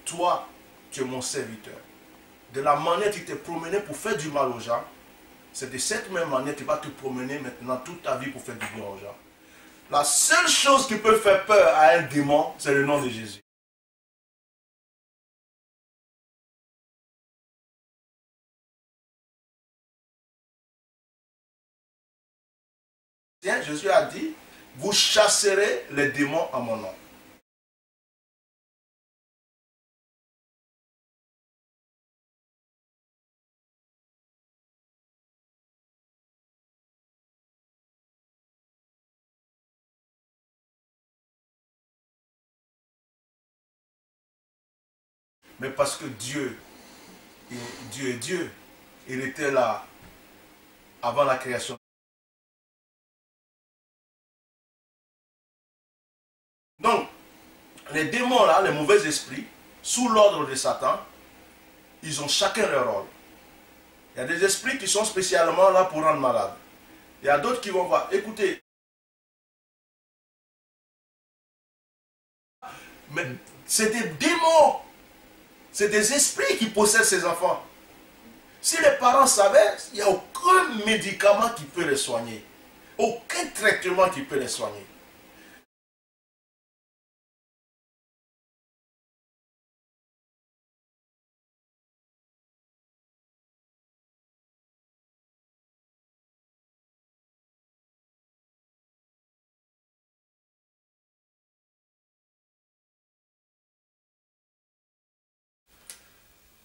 toi, tu es mon serviteur. De la manière tu t'es promené pour faire du mal aux gens, c'est de cette même manière que tu vas te promener maintenant toute ta vie pour faire du bien aux gens. La seule chose qui peut faire peur à un démon, c'est le nom de Jésus. Jésus a dit, vous chasserez les démons à mon nom. Mais parce que Dieu est Dieu, il était là avant la création. Donc, les démons là, les mauvais esprits, sous l'ordre de Satan, ils ont chacun leur rôle. Il y a des esprits qui sont spécialement là pour rendre malade. Il y a d'autres qui vont voir, écoutez, mais c'est des démons, c'est des esprits qui possèdent ces enfants. Si les parents savaient, il n'y a aucun médicament qui peut les soigner. Aucun traitement qui peut les soigner.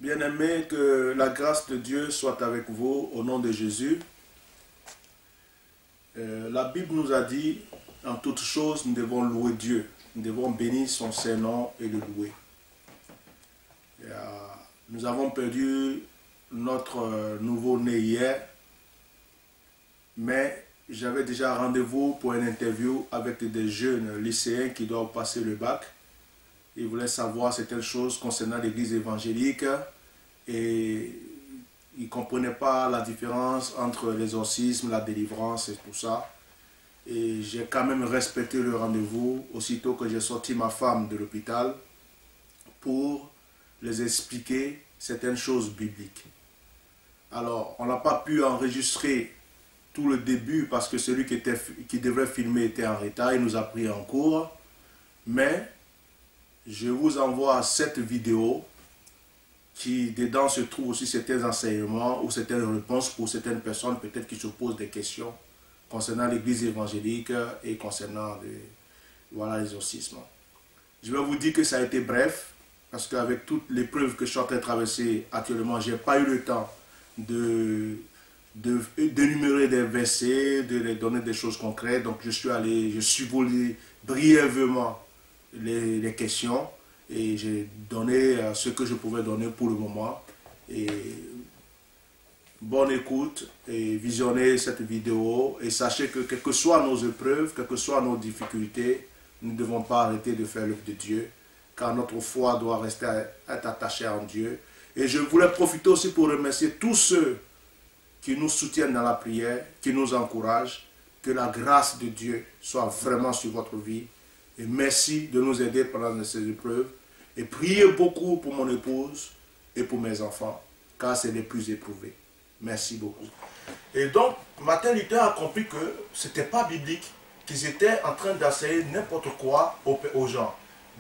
Bien-aimés, que la grâce de Dieu soit avec vous au nom de Jésus. La Bible nous a dit, en toutes choses, nous devons louer Dieu. Nous devons bénir son Saint-Nom et le louer. Nous avons perdu notre nouveau-né hier, mais j'avais déjà rendez-vous pour une interview avec des jeunes lycéens qui doivent passer le bac. Ils voulaient savoir certaines choses concernant l'église évangélique et ils ne comprenaient pas la différence entre l'exorcisme, la délivrance et tout ça. Et j'ai quand même respecté le rendez-vous aussitôt que j'ai sorti ma femme de l'hôpital pour les expliquer certaines choses bibliques. Alors, on n'a pas pu enregistrer tout le début parce que celui qui devait filmer était en retard, il nous a pris en cours. Mais je vous envoie cette vidéo qui dedans se trouve aussi certains enseignements ou certaines réponses pour certaines personnes peut-être qui se posent des questions concernant l'église évangélique et concernant l'exorcisme. Je vais vous dire que ça a été bref parce qu'avec toutes les preuves que je suis en train de traverser actuellement, je n'ai pas eu le temps d'énumérer des versets, de les donner des choses concrètes. Donc je suis volé brièvement les questions et j'ai donné ce que je pouvais donner pour le moment. Et bonne écoute et visionnez cette vidéo et sachez que quelles que soient nos épreuves, quelles que soient nos difficultés, nous ne devons pas arrêter de faire l'œuvre de Dieu car notre foi doit rester être attachée en Dieu. Et je voulais profiter aussi pour remercier tous ceux qui nous soutiennent dans la prière, qui nous encouragent. Que la grâce de Dieu soit vraiment sur votre vie. Et merci de nous aider pendant ces épreuves. Et priez beaucoup pour mon épouse et pour mes enfants, car c'est les plus éprouvés. Merci beaucoup. Et donc, Martin Luther a compris que ce n'était pas biblique, qu'ils étaient en train d'enseigner n'importe quoi aux gens.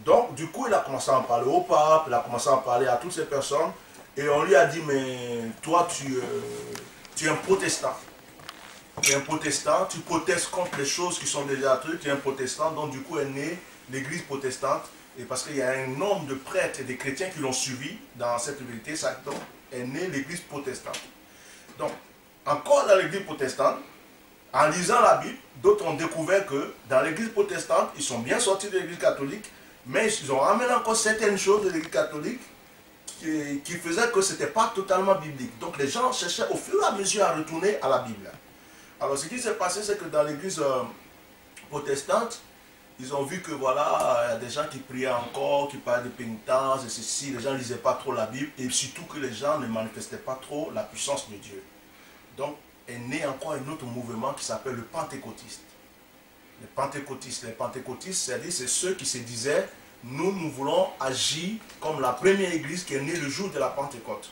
Donc, du coup, il a commencé à en parler au pape, il a commencé à en parler à toutes ces personnes. Et on lui a dit, mais toi, tu es un protestant. Tu es un protestant, tu protestes contre les choses qui sont déjà trucs, tu es un protestant, donc du coup est née l'église protestante, et parce qu'il y a un nombre de prêtres et de chrétiens qui l'ont suivi dans cette vérité, ça donc est née l'église protestante. Donc, encore dans l'église protestante, en lisant la Bible, d'autres ont découvert que dans l'église protestante, ils sont bien sortis de l'église catholique, mais ils ont ramené encore certaines choses de l'église catholique qui faisaient que ce n'était pas totalement biblique. Donc les gens cherchaient au fur et à mesure à retourner à la Bible. Alors ce qui s'est passé, c'est que dans l'église protestante, ils ont vu que voilà, il y a des gens qui priaient encore, qui parlaient de pénitence et ceci, les gens ne lisaient pas trop la Bible et surtout que les gens ne manifestaient pas trop la puissance de Dieu. Donc est né encore un autre mouvement qui s'appelle le pentecôtiste. Les pentecôtistes, c'est-à-dire c'est ceux qui se disaient nous voulons agir comme la première église qui est née le jour de la Pentecôte,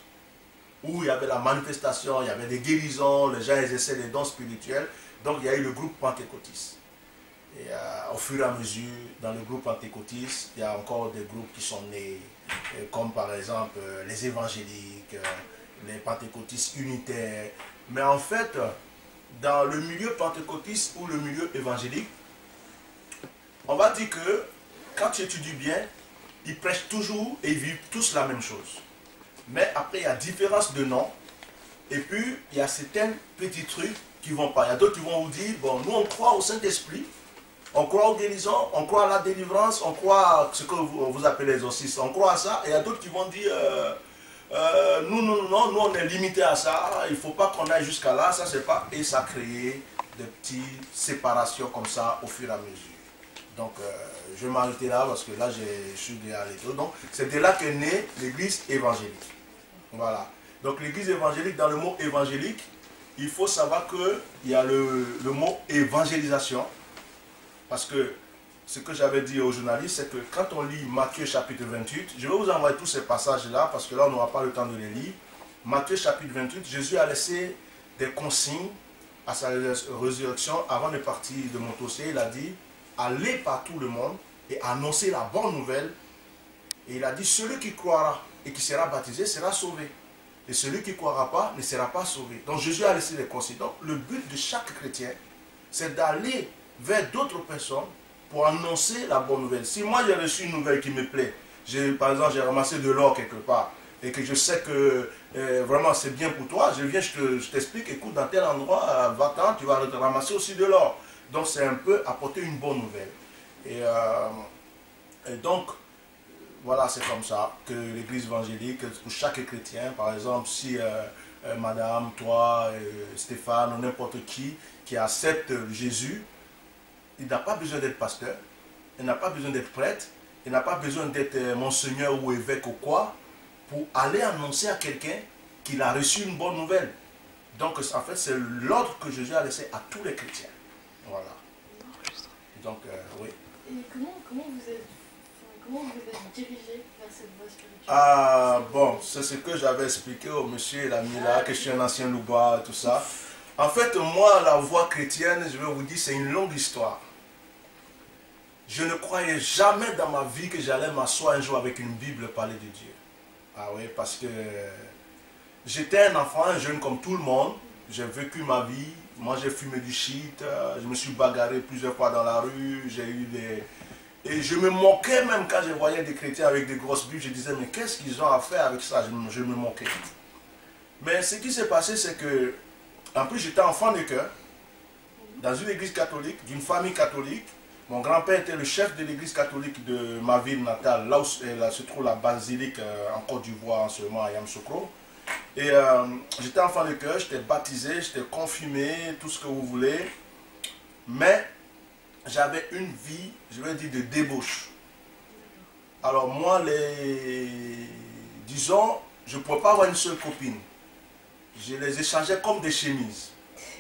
où il y avait la manifestation, il y avait des guérisons, les gens exerçaient les dons spirituels. Donc il y a eu le groupe pentecôtiste. Et au fur et à mesure, dans le groupe pentecôtiste, il y a encore des groupes qui sont nés, comme par exemple les évangéliques, les pentecôtistes unitaires. Mais en fait, dans le milieu pentecôtiste ou le milieu évangélique, on va dire que quand tu étudies bien, ils prêchent toujours et ils vivent tous la même chose. Mais après, il y a différence de noms. Et puis, il y a certains petits trucs qui ne vont pas. Il y a d'autres qui vont vous dire, bon, nous on croit au Saint-Esprit, on croit aux guérisons, on croit à la délivrance, on croit à ce que vous appelez les exorcistes, on croit à ça. Et il y a d'autres qui vont dire, nous on est limité à ça, il ne faut pas qu'on aille jusqu'à là, ça c'est pas. Et ça a créé des petites séparations comme ça au fur et à mesure. Donc, je vais m'arrêter là parce que là, je suis déjà allé. Donc, c'est de là qu'est née l'église évangélique. Voilà. Donc, l'église évangélique, dans le mot évangélique, il faut savoir qu'il y a le mot évangélisation. Parce que ce que j'avais dit aux journalistes, c'est que quand on lit Matthieu chapitre 28, je vais vous envoyer tous ces passages-là parce que là, on n'aura pas le temps de les lire. Matthieu chapitre 28, Jésus a laissé des consignes à sa résurrection avant de partir de monter au ciel. Il a dit, allez par tout le monde et annoncer la bonne nouvelle. Et il a dit, celui qui croira et qui sera baptisé sera sauvé. Et celui qui ne croira pas ne sera pas sauvé. Donc Jésus a laissé les consignes. Donc le but de chaque chrétien, c'est d'aller vers d'autres personnes pour annoncer la bonne nouvelle. Si moi j'ai reçu une nouvelle qui me plaît, par exemple j'ai ramassé de l'or quelque part, et que je sais que vraiment c'est bien pour toi, je viens, je t'explique, écoute, dans tel endroit, va-t'en, tu vas ramasser aussi de l'or. Donc c'est un peu apporter une bonne nouvelle. Et donc, voilà, c'est comme ça que l'église évangélique, pour chaque chrétien, par exemple, si madame, toi, Stéphane, ou n'importe qui accepte Jésus, il n'a pas besoin d'être pasteur, il n'a pas besoin d'être prêtre, il n'a pas besoin d'être monseigneur ou évêque ou quoi, pour aller annoncer à quelqu'un qu'il a reçu une bonne nouvelle. Donc, en fait, c'est l'ordre que Jésus a laissé à tous les chrétiens. Voilà. Donc, oui. Et comment vous êtes dirigé vers cette voie spirituelle? Ah, bon, c'est ce que j'avais expliqué au monsieur, il a mis là, que je suis un ancien louba et tout ça. En fait, moi, la voie chrétienne, je vais vous dire, c'est une longue histoire. Je ne croyais jamais dans ma vie que j'allais m'asseoir un jour avec une Bible parler de Dieu. Ah oui, parce que j'étais un enfant, un jeune comme tout le monde. J'ai vécu ma vie. Moi, j'ai fumé du shit. Je me suis bagarré plusieurs fois dans la rue. J'ai eu des... Et je me moquais même quand je voyais des chrétiens avec des grosses Bibles. Je disais, mais qu'est-ce qu'ils ont à faire avec ça? Je me moquais. Mais ce qui s'est passé, c'est que, en plus, j'étais enfant de cœur, dans une église catholique, d'une famille catholique. Mon grand-père était le chef de l'église catholique de ma ville natale, là où se trouve la basilique en Côte d'Ivoire, en ce moment, à Yamoussoukro. Et j'étais enfant de cœur, j'étais baptisé, j'étais confirmé, tout ce que vous voulez. Mais j'avais une vie, je vais dire, de débauche. Alors moi, disons, je ne pouvais pas avoir une seule copine. Je les échangeais comme des chemises.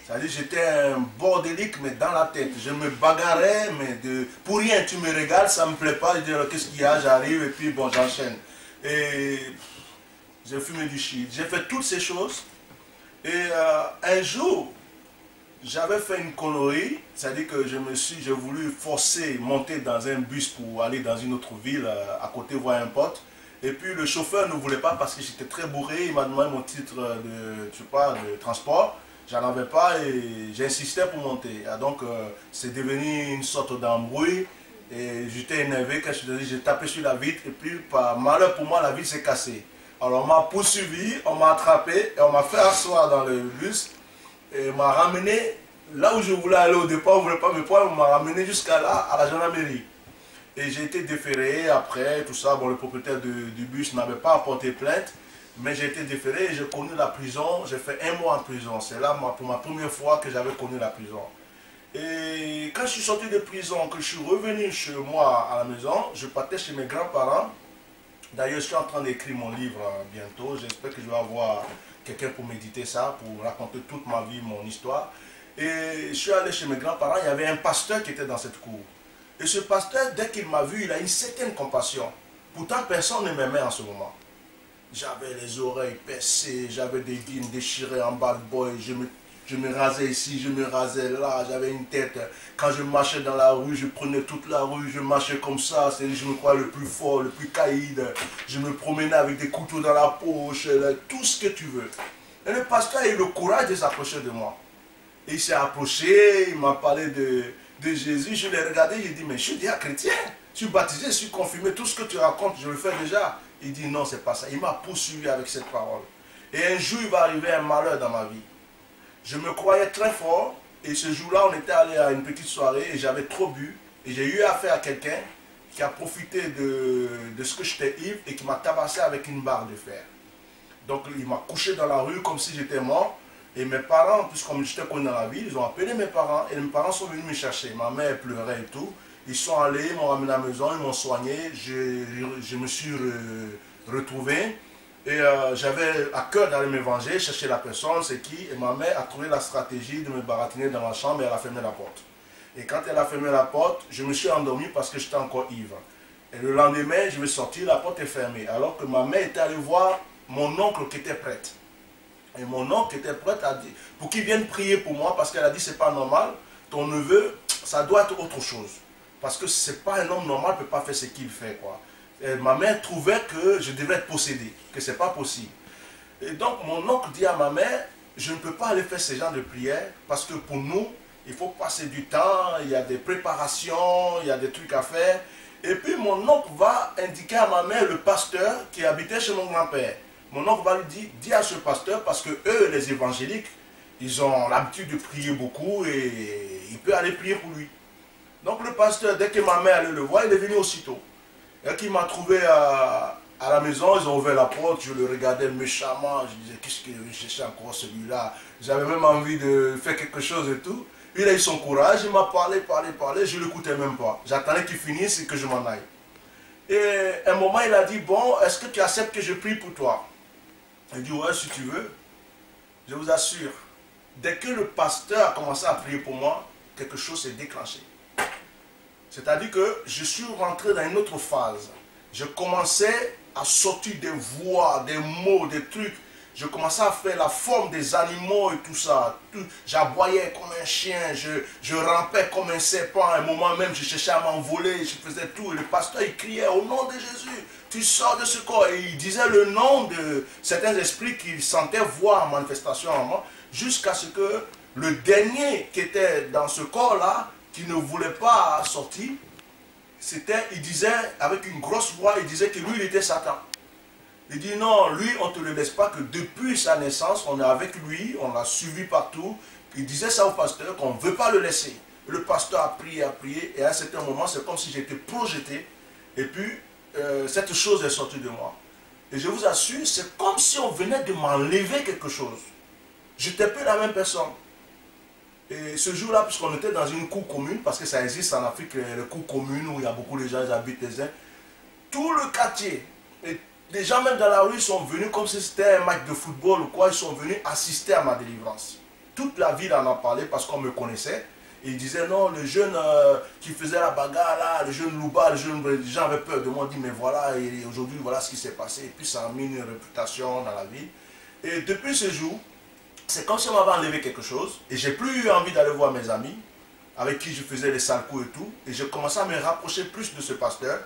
C'est-à-dire j'étais un bordélique, mais dans la tête. Je me bagarrais, mais pour rien, tu me régales, ça ne me plaît pas. Je dis, qu'est-ce qu'il y a, j'arrive, et puis bon, j'enchaîne. Et j'ai fumé du shit. J'ai fait toutes ces choses. Et un jour, j'avais fait une connerie, c'est-à-dire que j'ai voulu forcer, monter dans un bus pour aller dans une autre ville, à côté voir un pote. Et puis le chauffeur ne voulait pas parce que j'étais très bourré, il m'a demandé mon titre de transport. J'en avais pas et j'insistais pour monter. Et donc c'est devenu une sorte d'embrouille et j'étais énervé quand j'ai tapé sur la vitre et puis par malheur pour moi la vitre s'est cassée. Alors on m'a poursuivi, on m'a attrapé et on m'a fait asseoir dans le bus et on m'a ramené là où je voulais aller au départ, on ne voulait pas me prendre, on m'a ramené jusqu'à là, à la gendarmerie. Et j'ai été déféré après, tout ça, bon le propriétaire du bus n'avait pas apporté plainte. Mais j'ai été déféré et j'ai connu la prison. J'ai fait 1 mois en prison. C'est là pour ma première fois que j'avais connu la prison. Et quand je suis sorti de prison, que je suis revenu chez moi à la maison, je partais chez mes grands-parents. D'ailleurs, je suis en train d'écrire mon livre bientôt. J'espère que je vais avoir quelqu'un pour méditer ça, pour raconter toute ma vie, mon histoire. Et je suis allé chez mes grands-parents. Il y avait un pasteur qui était dans cette cour. Et ce pasteur, dès qu'il m'a vu, il a une certaine compassion. Pourtant, personne ne m'aimait en ce moment. J'avais les oreilles percées, j'avais des guines déchirées en bad boy, je me rasais ici, je me rasais là, j'avais une tête. Quand je marchais dans la rue, je prenais toute la rue, je marchais comme ça, je me croyais le plus fort, le plus caïd. Je me promenais avec des couteaux dans la poche, tout ce que tu veux. Et le pasteur a eu le courage de s'approcher de moi. Et il s'est approché, il m'a parlé de Jésus, je l'ai regardé, j'ai dit, mais je suis déjà chrétien, je suis baptisé, je suis confirmé, tout ce que tu racontes, je le fais déjà. Il dit, non, c'est pas ça. Il m'a poursuivi avec cette parole. Et un jour, il va arriver un malheur dans ma vie. Je me croyais très fort, et ce jour-là, on était allé à une petite soirée, et j'avais trop bu, et j'ai eu affaire à quelqu'un qui a profité de ce que j'étais ivre, et qui m'a tabassé avec une barre de fer. Donc, il m'a couché dans la rue comme si j'étais mort. Et mes parents, puisque comme j'étais connu dans la ville, ils ont appelé mes parents et mes parents sont venus me chercher. Ma mère pleurait et tout. Ils sont allés, ils m'ont ramené à la maison, ils m'ont soigné. Je me suis retrouvé et j'avais à cœur d'aller me venger, chercher la personne, c'est qui. Et ma mère a trouvé la stratégie de me baratiner dans ma chambre et elle a fermé la porte. Et quand elle a fermé la porte, je me suis endormi parce que j'étais encore ivre. Et le lendemain, je vais sortir, la porte est fermée. Alors que ma mère était allée voir mon oncle qui était prêtre. Et mon oncle était prêt à dire, pour qu'il vienne prier pour moi, parce qu'elle a dit, c'est pas normal, ton neveu, ça doit être autre chose. Parce que c'est pas un homme normal, ne peut pas faire ce qu'il fait, quoi. Et ma mère trouvait que je devais être possédé, que c'est pas possible. Et donc, mon oncle dit à ma mère, je ne peux pas aller faire ce genre de prière, parce que pour nous, il faut passer du temps, il y a des préparations, il y a des trucs à faire. Et puis, mon oncle va indiquer à ma mère le pasteur qui habitait chez mon grand-père. Mon oncle va lui dire, dis à ce pasteur, parce que eux, les évangéliques, ils ont l'habitude de prier beaucoup et il peut aller prier pour lui. Donc le pasteur, dès que ma mère allait le voir, il est venu aussitôt. Et qu'il m'a trouvé à la maison, ils ont ouvert la porte, je le regardais méchamment, je disais, qu'est-ce qu'il veut chercher encore celui-là? J'avais même envie de faire quelque chose et tout. Il a eu son courage, il m'a parlé, je ne l'écoutais même pas. J'attendais qu'il finisse et que je m'en aille. Et à un moment, il a dit, bon, est-ce que tu acceptes que je prie pour toi? Il dit, ouais, si tu veux. Je vous assure, dès que le pasteur a commencé à prier pour moi, quelque chose s'est déclenché. C'est-à-dire que je suis rentré dans une autre phase. Je commençais à sortir des voix, des mots, des trucs. Je commençais à faire la forme des animaux et tout ça. J'aboyais comme un chien, je rampais comme un serpent. À un moment même, je cherchais à m'envoler, je faisais tout. Et le pasteur, il criait au nom de Jésus, tu sors de ce corps. Et il disait le nom de certains esprits qu'il sentait voir en manifestation en moi, jusqu'à ce que le dernier qui était dans ce corps-là, qui ne voulait pas sortir, il disait avec une grosse voix, il disait que lui, il était Satan. Il dit non, lui, on ne te le laisse pas, que depuis sa naissance, on est avec lui, on l'a suivi partout. Il disait ça au pasteur, qu'on ne veut pas le laisser. Le pasteur a prié, et à un certain moment, c'est comme si j'étais projeté, et puis cette chose est sortie de moi. Et je vous assure, c'est comme si on venait de m'enlever quelque chose. Je n'étais plus la même personne. Et ce jour-là, puisqu'on était dans une cour commune, parce que ça existe en Afrique, les cours communes où il y a beaucoup de gens qui habitent les uns, tout le quartier, et les gens même dans la rue sont venus comme si c'était un match de football ou quoi, ils sont venus assister à ma délivrance. Toute la ville en a parlé parce qu'on me connaissait. Et ils disaient non, le jeune qui faisait la bagarre là, le jeune Louba, les gens avaient peur de moi, ils dit mais voilà, et aujourd'hui voilà ce qui s'est passé. Et puis ça a mis une réputation dans la ville. Et depuis ce jour, c'est comme si on m'avait enlevé quelque chose. Et j'ai plus eu envie d'aller voir mes amis, avec qui je faisais les sales coups et tout. Et j'ai commencé à me rapprocher plus de ce pasteur.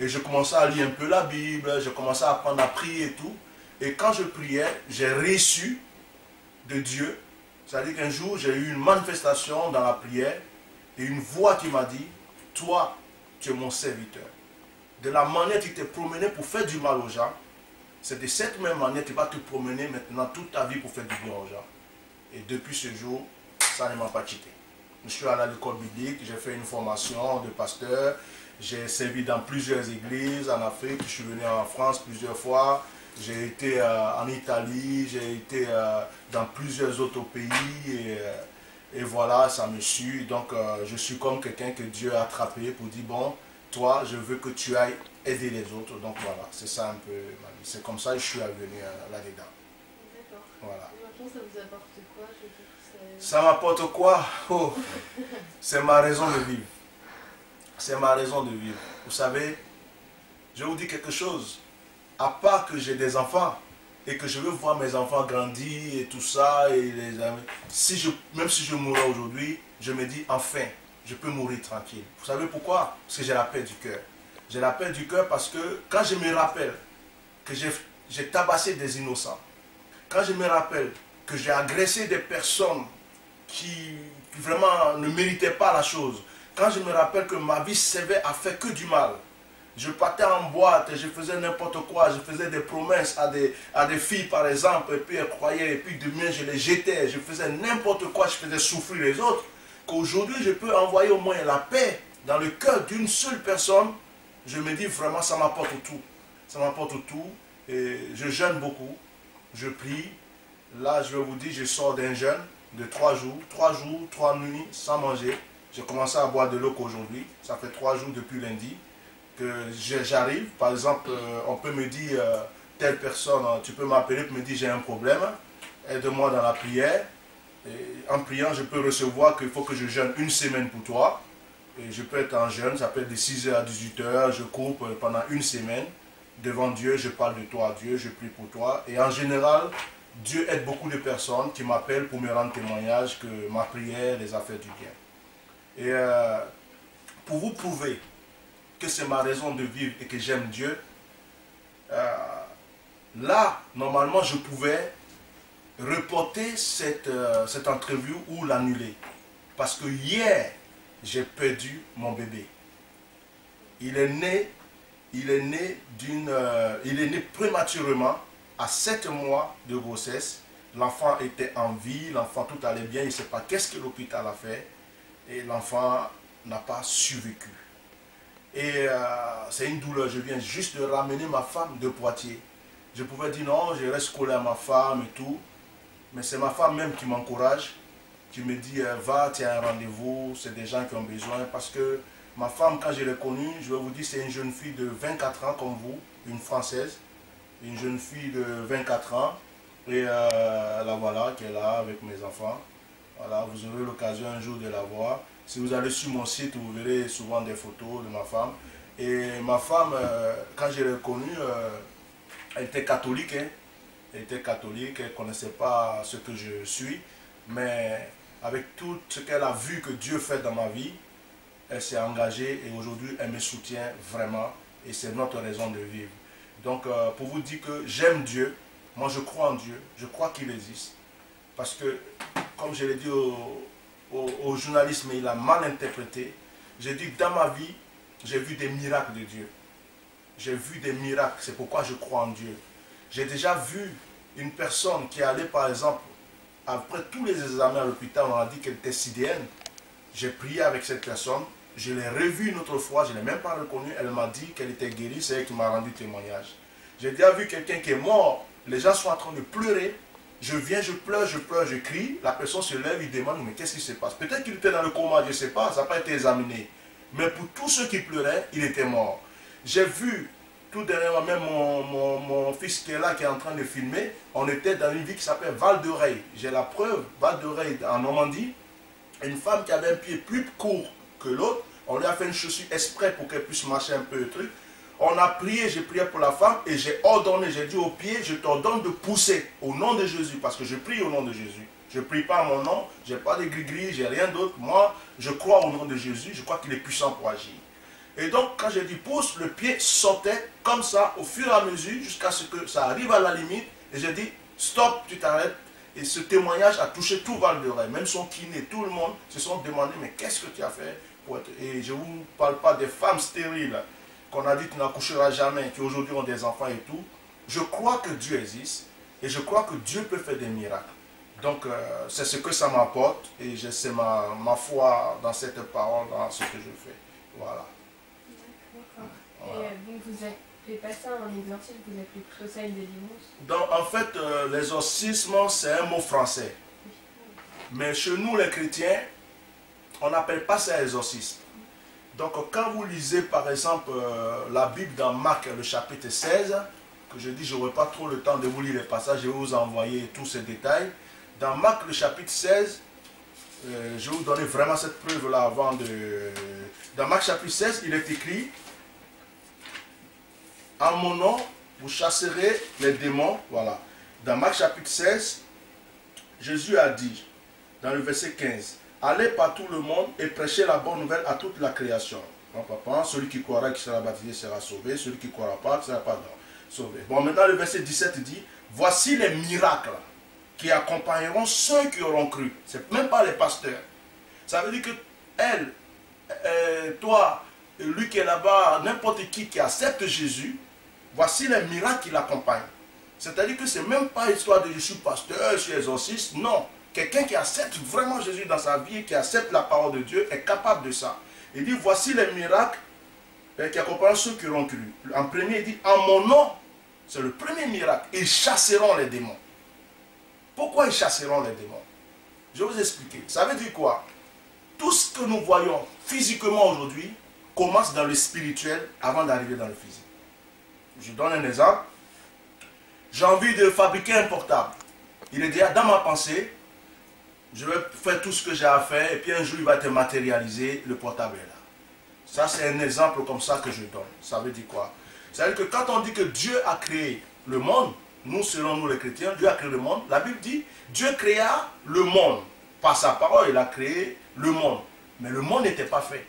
Et je commençais à lire un peu la Bible, je commençais à apprendre à prier et tout. Et quand je priais, j'ai reçu de Dieu. C'est-à-dire qu'un jour, j'ai eu une manifestation dans la prière et une voix qui m'a dit, toi, tu es mon serviteur. De la manière que tu t'es promené pour faire du mal aux gens, c'est de cette même manière que tu vas te promener maintenant toute ta vie pour faire du bien aux gens. Et depuis ce jour, ça ne m'a pas quitté. Je suis allé à l'école biblique, j'ai fait une formation de pasteur. J'ai servi dans plusieurs églises en Afrique, je suis venu en France plusieurs fois, j'ai été en Italie, j'ai été dans plusieurs autres pays et voilà, ça me suit. Donc je suis comme quelqu'un que Dieu a attrapé pour dire bon, toi je veux que tu ailles aider les autres. Donc voilà, c'est ça un peu ma vie. C'est comme ça que je suis venu là-dedans. D'accord. Voilà. Et maintenant ça vous apporte quoi? Ça m'apporte quoi? Oh, c'est ma raison de vivre. c'est ma raison de vivre. Vous savez, je vous dis quelque chose. À part que j'ai des enfants et que je veux voir mes enfants grandir et tout ça, et les amis, même si je mourais aujourd'hui, je me dis enfin, je peux mourir tranquille. Vous savez pourquoi? Parce que j'ai la paix du cœur. J'ai la paix du cœur parce que quand je me rappelle que j'ai tabassé des innocents, quand je me rappelle que j'ai agressé des personnes qui vraiment ne méritaient pas la chose, quand je me rappelle que ma vie servait à faire que du mal, je partais en boîte, je faisais n'importe quoi, je faisais des promesses à des filles par exemple, et puis elles croyaient, et puis demain je les jetais, je faisais n'importe quoi, je faisais souffrir les autres, qu'aujourd'hui je peux envoyer au moins la paix dans le cœur d'une seule personne. Je me dis vraiment ça m'apporte tout, ça m'apporte tout, et je jeûne beaucoup, je prie. Là je vais vous dire, je sors d'un jeûne de 3 jours, 3 nuits sans manger. J'ai commencé à boire de l'eau qu'aujourd'hui, ça fait 3 jours depuis lundi que j'arrive. Par exemple, on peut me dire, telle personne, tu peux m'appeler pour me dire j'ai un problème, aide-moi dans la prière. Et en priant, je peux recevoir qu'il faut que je jeûne une semaine pour toi. Et je peux être en jeûne, ça peut être de 6h à 18h, je coupe pendant une semaine. Devant Dieu, je parle de toi à Dieu, je prie pour toi. Et en général, Dieu aide beaucoup de personnes qui m'appellent pour me rendre témoignage que ma prière les a fait du bien. Et pour vous prouver que c'est ma raison de vivre et que j'aime Dieu, là, normalement, je pouvais reporter cette entrevue ou l'annuler. Parce que hier, j'ai perdu mon bébé. Il est né prématurément à 7 mois de grossesse. L'enfant était en vie, l'enfant tout allait bien, il ne sait pas qu'est-ce que l'hôpital a fait. Et l'enfant n'a pas survécu. Et c'est une douleur, je viens juste de ramener ma femme de Poitiers. Je pouvais dire non, je reste collé à ma femme et tout. Mais c'est ma femme même qui m'encourage, qui me dit va, tu as un rendez-vous, c'est des gens qui ont besoin. Parce que ma femme, quand je l'ai connue, je vais vous dire, c'est une jeune fille de 24 ans comme vous, une Française. Une jeune fille de 24 ans. Et la voilà, qui est là avec mes enfants. Voilà, vous aurez l'occasion un jour de la voir. Si vous allez sur mon site, vous verrez souvent des photos de ma femme. Et ma femme, quand je l'ai connue, elle était catholique. Hein. Elle était catholique, elle ne connaissait pas ce que je suis. Mais avec tout ce qu'elle a vu que Dieu fait dans ma vie, elle s'est engagée et aujourd'hui, elle me soutient vraiment. Et c'est notre raison de vivre. Donc, pour vous dire que j'aime Dieu, moi je crois en Dieu, je crois qu'il existe. Parce que, comme je l'ai dit au journaliste, mais il a mal interprété, j'ai dit dans ma vie, j'ai vu des miracles de Dieu. J'ai vu des miracles, c'est pourquoi je crois en Dieu. J'ai déjà vu une personne qui allait par exemple, après tous les examens à l'hôpital, on a dit qu'elle était sidéenne. J'ai prié avec cette personne, je l'ai revue une autre fois, je ne l'ai même pas reconnue, elle m'a dit qu'elle était guérie, c'est elle qui m'a rendu témoignage. J'ai déjà vu quelqu'un qui est mort, les gens sont en train de pleurer, je viens, je pleure, je crie, la personne se lève, il demande mais qu'est-ce qui se passe? Peut-être qu'il était dans le coma, je ne sais pas, ça n'a pas été examiné. Mais pour tous ceux qui pleuraient, il était mort. J'ai vu, tout dernièrement, même mon fils qui est là, qui est en train de filmer, on était dans une ville qui s'appelle Val-de-Reuil. J'ai la preuve, Val-de-Reuil en Normandie, une femme qui avait un pied plus court que l'autre, on lui a fait une chaussure exprès pour qu'elle puisse marcher un peu le truc. On a prié, j'ai prié pour la femme et j'ai ordonné, j'ai dit au pied, je t'ordonne de pousser au nom de Jésus, parce que je prie au nom de Jésus. Je ne prie pas à mon nom, je n'ai pas de gris-gris, je n'ai rien d'autre. Moi, je crois au nom de Jésus, je crois qu'il est puissant pour agir. Et donc, quand j'ai dit pousse, le pied sortait comme ça, au fur et à mesure, jusqu'à ce que ça arrive à la limite. Et j'ai dit, stop, tu t'arrêtes. Et ce témoignage a touché tout Val-de-Reuil, même son kiné, tout le monde se sont demandé, mais qu'est-ce que tu as fait pour être... Et je ne vous parle pas des femmes stériles, qu'on a dit tu n'accoucheras jamais, qui aujourd'hui ont des enfants et tout. Je crois que Dieu existe, et je crois que Dieu peut faire des miracles. Donc, c'est ce que ça m'apporte, et c'est ma foi dans cette parole, dans ce que je fais. Voilà. Voilà. Et donc vous appelez pas ça un exorcisme, vous appelez plutôt ça une délivrance? Donc en fait, l'exorcisme c'est un mot français. Mais chez nous les chrétiens, on n'appelle pas ça exorcisme. Donc quand vous lisez par exemple la Bible dans Marc le chapitre 16, que je dis je n'aurai pas trop le temps de vous lire les passages, je vais vous envoyer tous ces détails. Dans Marc le chapitre 16, Je vais vous donner vraiment cette preuve-là avant de... Dans Marc chapitre 16, il est écrit, en mon nom, vous chasserez les démons. Voilà. Dans Marc chapitre 16, Jésus a dit, dans le verset 15, allez par tout le monde et prêchez la bonne nouvelle à toute la création. Non, papa, celui qui croira qui sera baptisé sera sauvé, celui qui ne croira pas ne sera pas sauvé. Bon, maintenant le verset 17 dit, voici les miracles qui accompagneront ceux qui auront cru. Ce n'est même pas les pasteurs. Ça veut dire que elle, toi, lui qui est là-bas, n'importe qui accepte Jésus, voici les miracles qui l'accompagnent. C'est-à-dire que ce n'est même pas histoire de je suis pasteur, je suis exorciste. Non. Quelqu'un qui accepte vraiment Jésus dans sa vie, qui accepte la parole de Dieu, est capable de ça. Il dit, voici les miracles qui accompagnent ceux qui auront cru. En premier, il dit, en mon nom, c'est le premier miracle. Ils chasseront les démons. Pourquoi ils chasseront les démons? Je vais vous expliquer. Ça veut dire quoi? Tout ce que nous voyons physiquement aujourd'hui commence dans le spirituel avant d'arriver dans le physique. Je donne un exemple. J'ai envie de fabriquer un portable. Il est déjà dans ma pensée. Je vais faire tout ce que j'ai à faire et puis un jour il va être matérialisé, le portable est là. Ça c'est un exemple comme ça que je donne. Ça veut dire quoi? Ça veut dire que quand on dit que Dieu a créé le monde, nous selon nous les chrétiens, Dieu a créé le monde. La Bible dit, Dieu créa le monde. Par sa parole, il a créé le monde. Mais le monde n'était pas fait.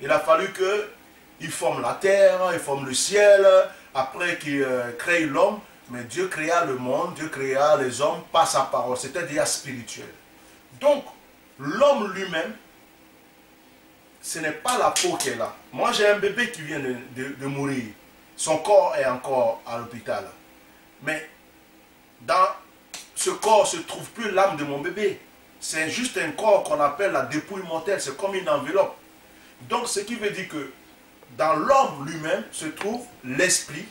Il a fallu qu'il forme la terre, il forme le ciel, après qu'il crée l'homme. Mais Dieu créa le monde, Dieu créa les hommes par sa parole. C'était déjà spirituel. Donc, l'homme lui-même, ce n'est pas la peau qui est là. Moi, j'ai un bébé qui vient de mourir. Son corps est encore à l'hôpital. Mais dans ce corps ne se trouve plus l'âme de mon bébé. C'est juste un corps qu'on appelle la dépouille mortelle. C'est comme une enveloppe. Donc, ce qui veut dire que dans l'homme lui-même se trouve l'esprit.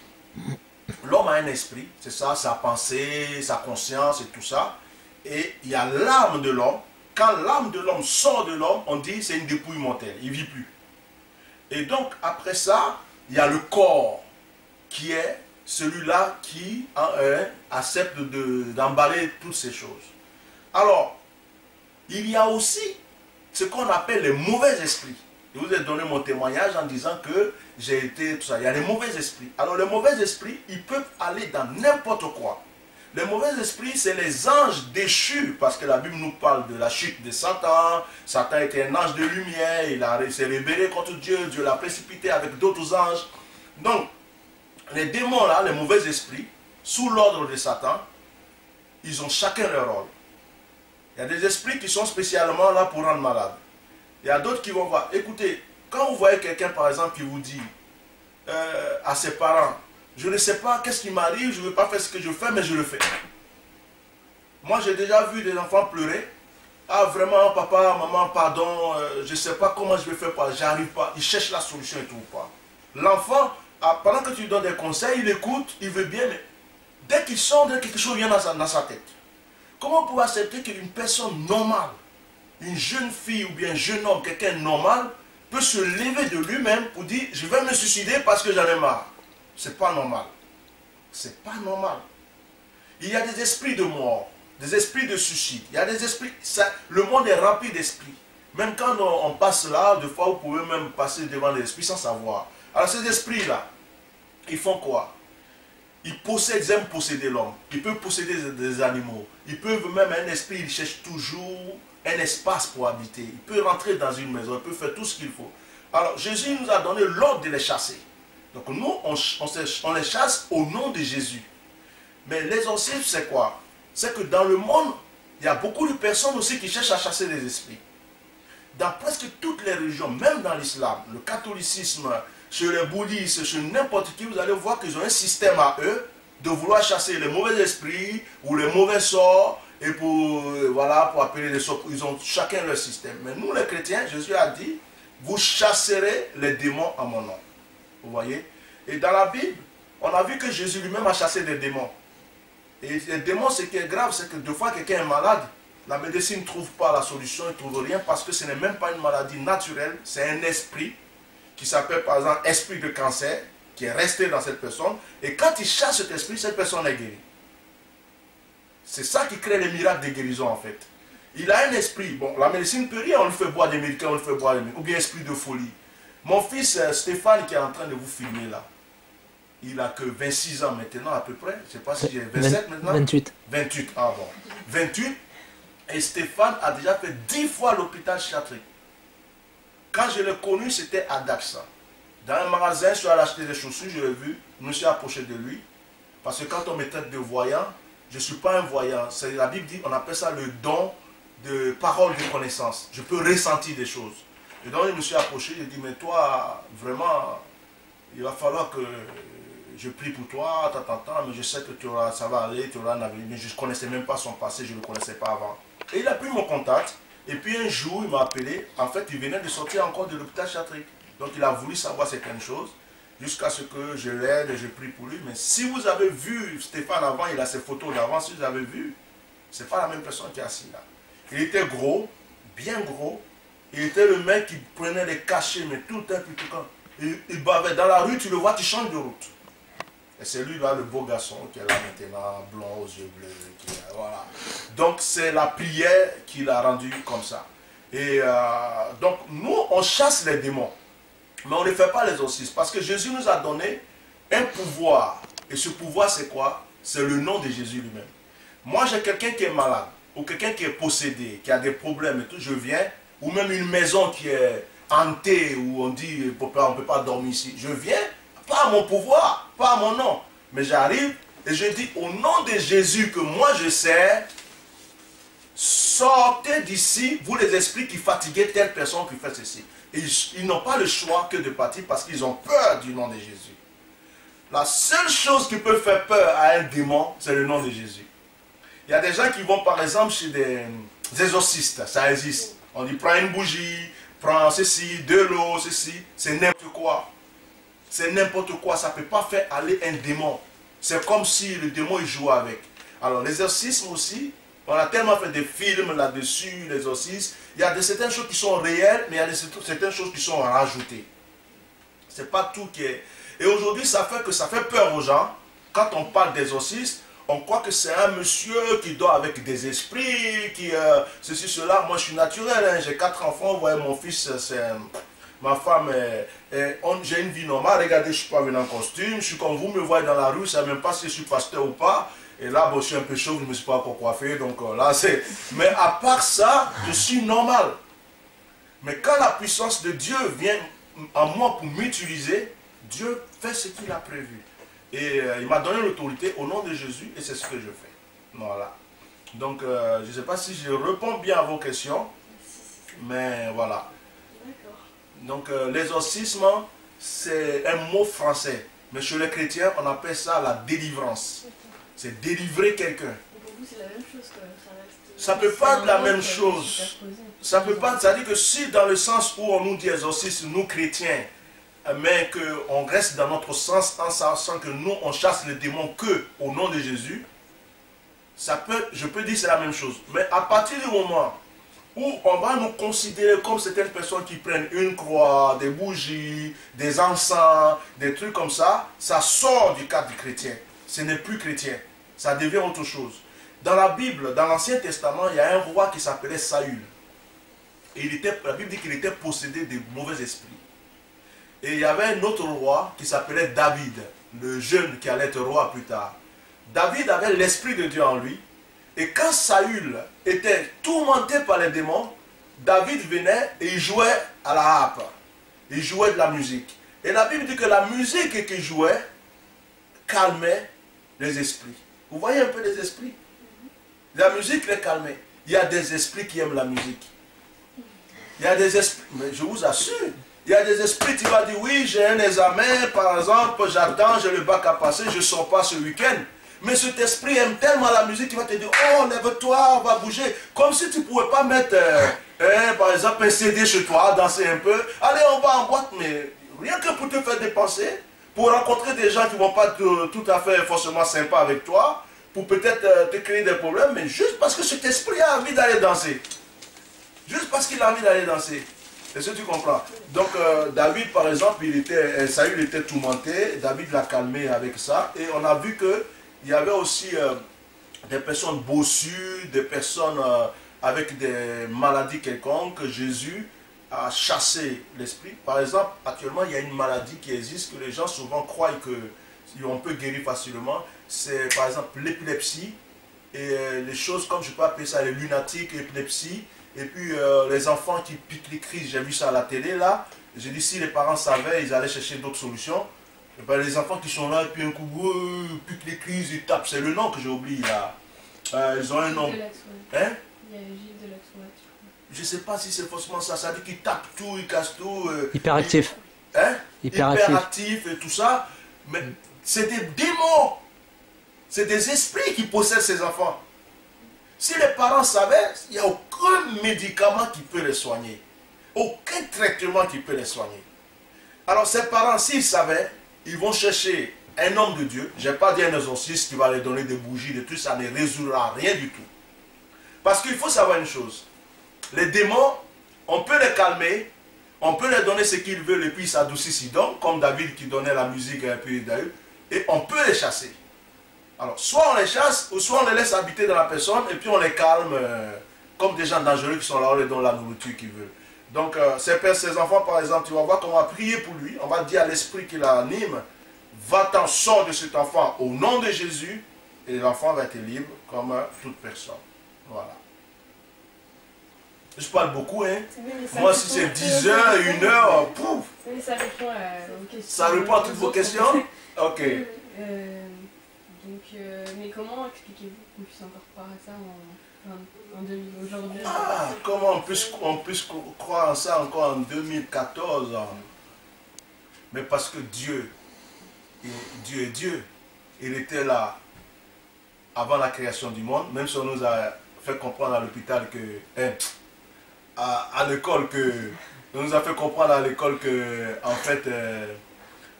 L'homme a un esprit, c'est ça, sa pensée, sa conscience et tout ça. Et il y a l'âme de l'homme. Quand l'âme de l'homme sort de l'homme, on dit c'est une dépouille mortelle, il ne vit plus. Et donc après ça, il y a le corps qui est celui-là qui accepte d'emballer toutes ces choses. Alors, il y a aussi ce qu'on appelle les mauvais esprits. Je vous ai donné mon témoignage en disant que j'ai été tout ça. Il y a les mauvais esprits. Alors les mauvais esprits, ils peuvent aller dans n'importe quoi. Les mauvais esprits, c'est les anges déchus, parce que la Bible nous parle de la chute de Satan. Satan était un ange de lumière, il s'est rebellé contre Dieu, Dieu l'a précipité avec d'autres anges. Donc, les démons là, les mauvais esprits, sous l'ordre de Satan, ils ont chacun leur rôle. Il y a des esprits qui sont spécialement là pour rendre malade. Il y a d'autres qui vont voir. Écoutez, quand vous voyez quelqu'un par exemple qui vous dit à ses parents, je ne sais pas qu'est-ce qui m'arrive, je ne veux pas faire ce que je fais, mais je le fais. Moi j'ai déjà vu des enfants pleurer. Ah vraiment papa, maman, pardon, je ne sais pas comment je vais faire, j'arrive pas. Ils cherchent la solution et tout. L'enfant, pendant que tu lui donnes des conseils, il écoute, il veut bien, mais dès qu'il sort, quelque chose vient dans sa tête. Comment vous pouvez accepter qu'une personne normale, une jeune fille ou bien un jeune homme, quelqu'un normal, peut se lever de lui-même pour dire je vais me suicider parce que j'en ai marre? C'est pas normal. C'est pas normal. Il y a des esprits de mort, des esprits de suicide. Il y a des esprits. Le monde est rempli d'esprits. Même quand on passe là, des fois vous pouvez même passer devant les esprits sans savoir. Alors ces esprits-là, ils font quoi? Ils aiment posséder l'homme. Ils peuvent posséder des animaux. Ils peuvent même, un esprit, il cherche toujours un espace pour habiter. Il peut rentrer dans une maison, il peut faire tout ce qu'il faut. Alors Jésus nous a donné l'ordre de les chasser. Donc nous, on les chasse au nom de Jésus. Mais l'exorcisme, c'est quoi? C'est que dans le monde, il y a beaucoup de personnes aussi qui cherchent à chasser les esprits. Dans presque toutes les religions, même dans l'islam, le catholicisme, chez les bouddhistes, chez n'importe qui, vous allez voir qu'ils ont un système à eux de vouloir chasser les mauvais esprits ou les mauvais sorts et pour appeler les sorts. Ils ont chacun leur système. Mais nous, les chrétiens, Jésus a dit, vous chasserez les démons à mon nom. Vous voyez? Et dans la Bible, on a vu que Jésus lui-même a chassé des démons. Et les démons, ce qui est grave, c'est que deux fois quelqu'un est malade, la médecine ne trouve pas la solution, ne trouve rien, parce que ce n'est même pas une maladie naturelle, c'est un esprit qui s'appelle par exemple esprit de cancer, qui est resté dans cette personne, et quand il chasse cet esprit, cette personne est guérie. C'est ça qui crée les miracles de guérison en fait. Il a un esprit. Bon, la médecine peut rien, on lui fait boire des médicaments, on lui fait boire des médicaments, ou bien esprit de folie. Mon fils Stéphane qui est en train de vous filmer là, il a que 26 ans maintenant à peu près. Je ne sais pas si j'ai 27 maintenant. 28. 28, ah bon. 28. Et Stéphane a déjà fait 10 fois l'hôpital psychiatrique. Quand je l'ai connu, c'était à Daxa. Dans un magasin, je suis allé acheter des chaussures, je l'ai vu, je me suis approché de lui. Parce que quand on me traite de voyant, je ne suis pas un voyant. La Bible dit, on appelle ça le don de parole de connaissance. Je peux ressentir des choses. Et donc, je me suis approché, j'ai dit, mais toi, vraiment, il va falloir que je prie pour toi, mais je sais que ça va aller, tu auras un avenir. Mais je ne connaissais même pas son passé, je ne le connaissais pas avant. Et il a pris mon contact, et puis un jour, il m'a appelé. En fait, il venait de sortir encore de l'hôpital psychiatrique. Donc, il a voulu savoir certaines choses, jusqu'à ce que je l'aide et je prie pour lui. Mais si vous avez vu Stéphane avant, il a ses photos d'avant, si vous avez vu, ce n'est pas la même personne qui est assis là. Il était gros, bien gros. Il était le mec qui prenait les cachets, mais tout le temps, puis tout le temps. Il bavait. Dans la rue, tu le vois, tu changes de route. Et c'est lui là, le beau garçon, qui est là maintenant, blond aux yeux bleus. Voilà. Donc c'est la prière qui l'a rendu comme ça. Et donc nous, on chasse les démons. Mais on ne fait pas l'exorcisme. Parce que Jésus nous a donné un pouvoir. Et ce pouvoir, c'est quoi? C'est le nom de Jésus lui-même. Moi, j'ai quelqu'un qui est malade, ou quelqu'un qui est possédé, qui a des problèmes et tout, je viens, ou même une maison qui est hantée, où on dit, on ne peut pas dormir ici. Je viens, pas à mon pouvoir, pas à mon nom. Mais j'arrive et je dis, au nom de Jésus que moi je sers, sortez d'ici, vous les esprits qui fatiguez telle personne qui fait ceci. Et ils n'ont pas le choix que de partir parce qu'ils ont peur du nom de Jésus. La seule chose qui peut faire peur à un démon, c'est le nom de Jésus. Il y a des gens qui vont par exemple chez des exorcistes, ça existe. On dit prends une bougie, prends ceci, de l'eau, ceci, c'est n'importe quoi. C'est n'importe quoi, ça ne peut pas faire aller un démon. C'est comme si le démon il joue avec. Alors l'exorcisme aussi, on a tellement fait des films là-dessus, l'exorcisme. Il y a certaines choses qui sont réelles, mais il y a certaines choses qui sont rajoutées. C'est pas tout qui est... Et aujourd'hui, ça fait peur aux gens. Quand on parle d'exorcisme, on croit que c'est un monsieur qui dort avec des esprits, qui... ceci, cela. Moi, je suis naturel, hein. J'ai 4 enfants. Vous voyez, mon fils, c'est... Ma femme, j'ai une vie normale. Regardez, je ne suis pas venu en costume. Je suis comme vous me voyez dans la rue. Je ne sais même pas si je suis pasteur ou pas. Et là, bon, je suis un peu chaud, je ne me suis pas encore coiffé. Donc là, c'est... Mais à part ça, je suis normal. Mais quand la puissance de Dieu vient en moi pour m'utiliser, Dieu fait ce qu'il a prévu. Et il m'a donné l'autorité au nom de Jésus et c'est ce que je fais. Voilà. Donc, je ne sais pas si je réponds bien à vos questions. Mais voilà. Donc, l'exorcisme, c'est un mot français. Mais chez les chrétiens, on appelle ça la délivrance. C'est délivrer quelqu'un. Pour vous, c'est la même chose que ça reste... Ça ne peut pas être la même chose. Ça peut pas, c'est-à-dire que si dans le sens où on nous dit exorcisme, nous chrétiens, mais qu'on reste dans notre sens en sachant que nous, on chasse les démons que au nom de Jésus, ça peut, je peux dire c'est la même chose. Mais à partir du moment où on va nous considérer comme certaines personnes qui prennent une croix, des bougies, des encens, des trucs comme ça, ça sort du cadre chrétien. Ce n'est plus chrétien. Ça devient autre chose. Dans la Bible, dans l'Ancien Testament, il y a un roi qui s'appelait Saül. Et la Bible dit qu'il était possédé de mauvais esprits. Et il y avait un autre roi qui s'appelait David, le jeune qui allait être roi plus tard. David avait l'esprit de Dieu en lui. Et quand Saül était tourmenté par les démons, David venait et il jouait à la harpe. Il jouait de la musique. Et la Bible dit que la musique qu'il jouait calmait les esprits. Vous voyez un peu les esprits? La musique les calmait. Il y a des esprits qui aiment la musique. Il y a des esprits, mais je vous assure, il y a des esprits qui vont dire, oui, j'ai un examen, par exemple, j'attends, j'ai le bac à passer, je ne sors pas ce week-end. Mais cet esprit aime tellement la musique qu'il va te dire, oh, lève-toi, on va bouger. Comme si tu ne pouvais pas mettre, par exemple, un CD chez toi, danser un peu. Allez, on va en boîte, mais rien que pour te faire dépenser, pour rencontrer des gens qui ne vont pas tout à fait forcément sympas avec toi, pour peut-être te créer des problèmes, mais juste parce que cet esprit a envie d'aller danser. Juste parce qu'il a envie d'aller danser. Est-ce que tu comprends? Donc, David, par exemple, Saül était tourmenté. David l'a calmé avec ça. Et on a vu qu'il y avait aussi des personnes bossues, des personnes avec des maladies quelconques, Jésus a chassé l'esprit. Par exemple, actuellement, il y a une maladie qui existe que les gens souvent croient qu'on peut guérir facilement. C'est par exemple l'épilepsie et les choses comme je peux appeler ça les lunatiques, l'épilepsie. Et puis les enfants qui piquent les crises, j'ai vu ça à la télé là. J'ai dit si les parents savaient, ils allaient chercher d'autres solutions. Et ben, les enfants qui sont là, et puis un coup, piquent les crises, ils tapent. C'est le nom que j'ai oublié là. Ils ont un nom. Hein? Il y a Gilles de la Tourette. Je ne sais pas si c'est forcément ça. Ça dit qu'ils tapent tout, ils cassent tout. Hyperactif. Hein? Hyperactif. Hyperactif et tout ça. Mais c'est des démons. C'est des esprits qui possèdent ces enfants. Si les parents savaient, il n'y a aucun médicament qui peut les soigner. Aucun traitement qui peut les soigner. Alors ces parents, s'ils savaient, ils vont chercher un homme de Dieu. Je n'ai pas dit un exorciste qui va leur donner des bougies, de tout ça ne résoudra rien du tout. Parce qu'il faut savoir une chose. Les démons, on peut les calmer, on peut leur donner ce qu'ils veulent et puis ils s'adoucissent, donc comme David qui donnait la musique et puis David, et on peut les chasser. Alors, soit on les chasse, ou soit on les laisse habiter dans la personne et puis on les calme comme des gens dangereux qui sont là, on leur donne la nourriture qu'ils veulent. Donc, ces enfants, par exemple, tu vas voir qu'on va prier pour lui, on va dire à l'esprit qui l'anime, va-t'en, sors de cet enfant au nom de Jésus, et l'enfant va être libre comme toute personne. Voilà. Je parle beaucoup, hein. Oui, moi, si c'est 10 heures, 1 heure, pouf. Oui, ça répond aux questions. Ça répond à toutes vos questions? Ok. Mais comment expliquez-vous qu'on puisse encore croire à ça aujourd'hui? Ah, comment on puisse croire en ça encore en 2014? Mais parce que Dieu est Dieu. Il était là avant la création du monde, même si on nous a fait comprendre à l'hôpital que... à l'école que... On nous a fait comprendre à l'école que, en fait,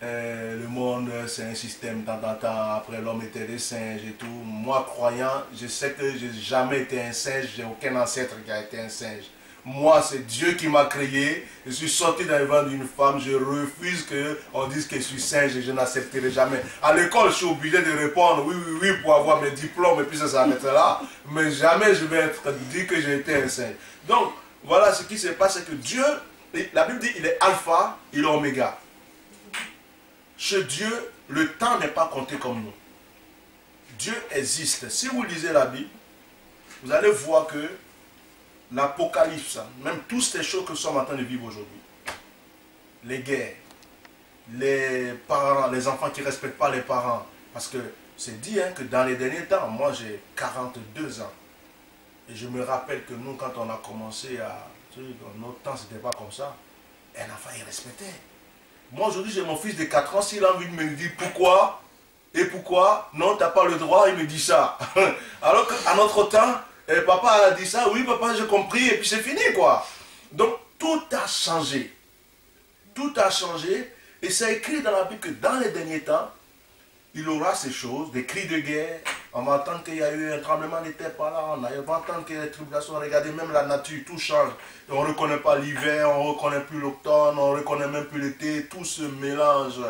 le monde, c'est un système, après l'homme était des singes et tout. Moi, croyant, je sais que je n'ai jamais été un singe, j'ai aucun ancêtre qui a été un singe. Moi, c'est Dieu qui m'a créé. Je suis sorti d'un ventre d'une femme. Je refuse qu'on dise que je suis singe et je n'accepterai jamais. À l'école, je suis obligé de répondre oui, oui, oui pour avoir mes diplômes et puis ça s'arrête là. Mais jamais je vais être dit que j'ai été un singe. Donc, voilà ce qui se passe, c'est que Dieu, la Bible dit, il est alpha, il est oméga. Chez Dieu, le temps n'est pas compté comme nous. Dieu existe. Si vous lisez la Bible, vous allez voir que l'Apocalypse, même toutes ces choses que nous sommes en train de vivre aujourd'hui, les guerres, les parents, les enfants qui ne respectent pas les parents, parce que c'est dit que dans les derniers temps, moi j'ai 42 ans, et je me rappelle que nous, quand on a commencé à... Dans notre temps, c'était pas comme ça. Un enfant, il respectait. Moi, aujourd'hui, j'ai mon fils de 4 ans, s'il a envie de me dire pourquoi, et pourquoi, non, tu n'as pas le droit, il me dit ça. Alors qu'à notre temps, papa a dit ça, oui, papa, j'ai compris, et puis c'est fini, quoi. Donc, tout a changé. Tout a changé, et c'est écrit dans la Bible que dans les derniers temps, il aura ces choses, des cris de guerre. On va entendre qu'il y a eu un tremblement de terre par là, on va entendre qu'il y a des tribulations. Regardez, même la nature, tout change. On ne reconnaît pas l'hiver, on ne reconnaît plus l'automne, on ne reconnaît même plus l'été, tout se mélange.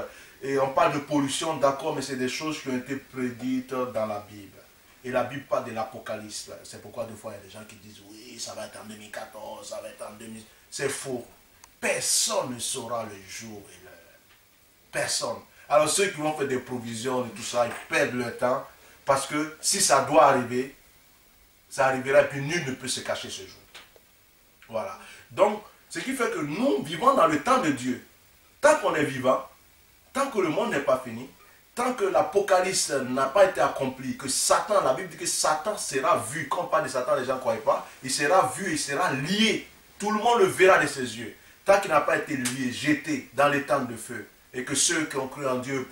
Et on parle de pollution, d'accord, mais c'est des choses qui ont été prédites dans la Bible. Et la Bible parle de l'Apocalypse. C'est pourquoi des fois il y a des gens qui disent, oui, ça va être en 2014, ça va être en 2000. C'est faux. Personne ne saura le jour et l'heure. Personne. Alors ceux qui vont faire des provisions et tout ça, ils perdent leur temps. Parce que si ça doit arriver, ça arrivera et puis nul ne peut se cacher ce jour. Voilà. Donc, ce qui fait que nous vivons dans le temps de Dieu. Tant qu'on est vivant, tant que le monde n'est pas fini, tant que l'Apocalypse n'a pas été accompli, que Satan, la Bible dit que Satan sera vu. Quand on parle de Satan, les gens ne croient pas. Il sera vu, il sera lié. Tout le monde le verra de ses yeux. Tant qu'il n'a pas été lié, jeté dans les temps de feu. Et que ceux qui ont cru en Dieu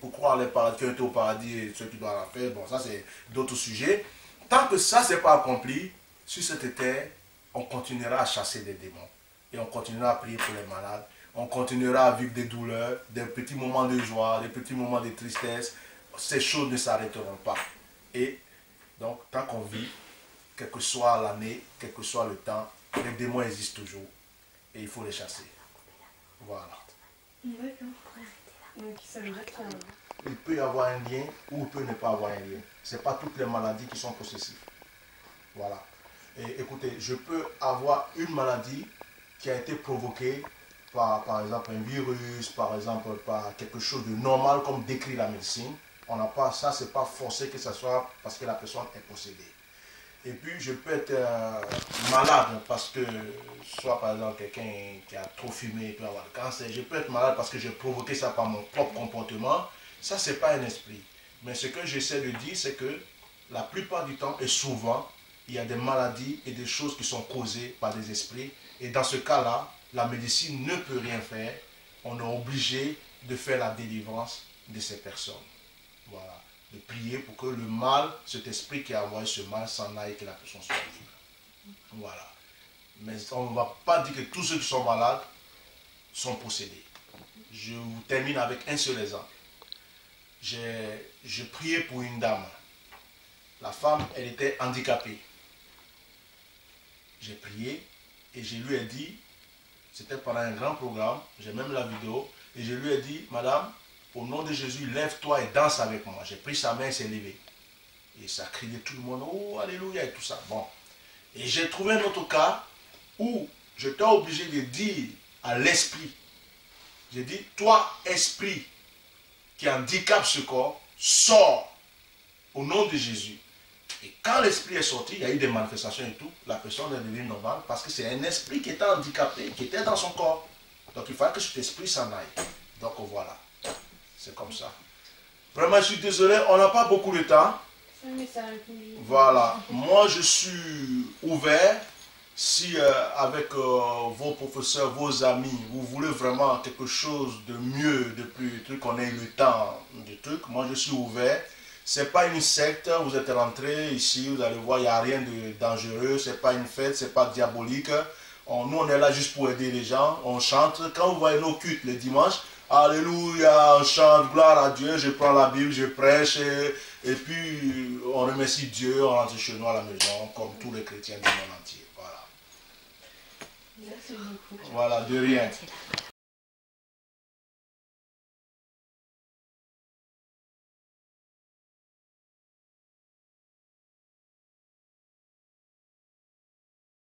pour croire les paradis, qui ont été au paradis et ceux qui doivent la faire, bon, ça c'est d'autres sujets. Tant que ça n'est pas accompli, sur cette terre, on continuera à chasser des démons. Et on continuera à prier pour les malades. On continuera à vivre des douleurs, des petits moments de joie, des petits moments de tristesse. Ces choses ne s'arrêteront pas. Et donc, tant qu'on vit, quelle que soit l'année, quel que soit le temps, les démons existent toujours. Et il faut les chasser. Voilà. D'accord. Donc ça veut dire qu'il y a Il peut y avoir un lien ou il peut ne pas avoir un lien. Ce n'est pas toutes les maladies qui sont possessives. Voilà. Et écoutez, je peux avoir une maladie qui a été provoquée par exemple, un virus, par exemple, par quelque chose de normal comme décrit la médecine. On n'a pas ça, c'est pas forcé que ce soit parce que la personne est possédée. Et puis, je peux être malade parce que, soit par exemple, quelqu'un qui a trop fumé peut avoir le cancer. Je peux être malade parce que j'ai provoqué ça par mon propre comportement. Ça, c'est pas un esprit. Mais ce que j'essaie de dire, c'est que la plupart du temps et souvent, il y a des maladies et des choses qui sont causées par des esprits. Et dans ce cas-là, la médecine ne peut rien faire. On est obligé de faire la délivrance de ces personnes. Voilà. De prier pour que le mal, cet esprit qui a envoyé ce mal, s'en aille et que la personne soit libre. Voilà. Mais on ne va pas dire que tous ceux qui sont malades sont possédés. Je vous termine avec un seul exemple. Je priais pour une dame. La femme, elle était handicapée. J'ai prié et je lui ai dit, c'était pendant un grand programme, j'ai même la vidéo, et je lui ai dit, madame, au nom de Jésus, lève-toi et danse avec moi. J'ai pris sa main et s'est levé. Et ça criait tout le monde, oh, alléluia, et tout ça. Bon. Et j'ai trouvé un autre cas où j'étais obligé de dire à l'esprit, j'ai dit, toi, esprit qui handicape ce corps, sors au nom de Jésus. Et quand l'esprit est sorti, il y a eu des manifestations et tout, la personne est devenue normale parce que c'est un esprit qui était handicapé, qui était dans son corps. Donc il fallait que cet esprit s'en aille. Donc voilà, c'est comme ça. Vraiment, je suis désolé, on n'a pas beaucoup de temps. Voilà, moi je suis ouvert. Si avec vos professeurs, vos amis, vous voulez vraiment quelque chose de mieux, de plus, qu'on ait le temps de trucs, moi je suis ouvert. C'est pas une secte, vous êtes rentré ici, vous allez voir, il n'y a rien de dangereux, c'est pas une fête, c'est pas diabolique. Nous on est là juste pour aider les gens, on chante. Quand vous voyez nos cultes les dimanches, alléluia, on chante, gloire à Dieu, je prends la Bible, je prêche, et puis on remercie Dieu, on rentre chez nous à la maison, comme tous les chrétiens du monde entier. Voilà. Merci beaucoup. Voilà, de rien.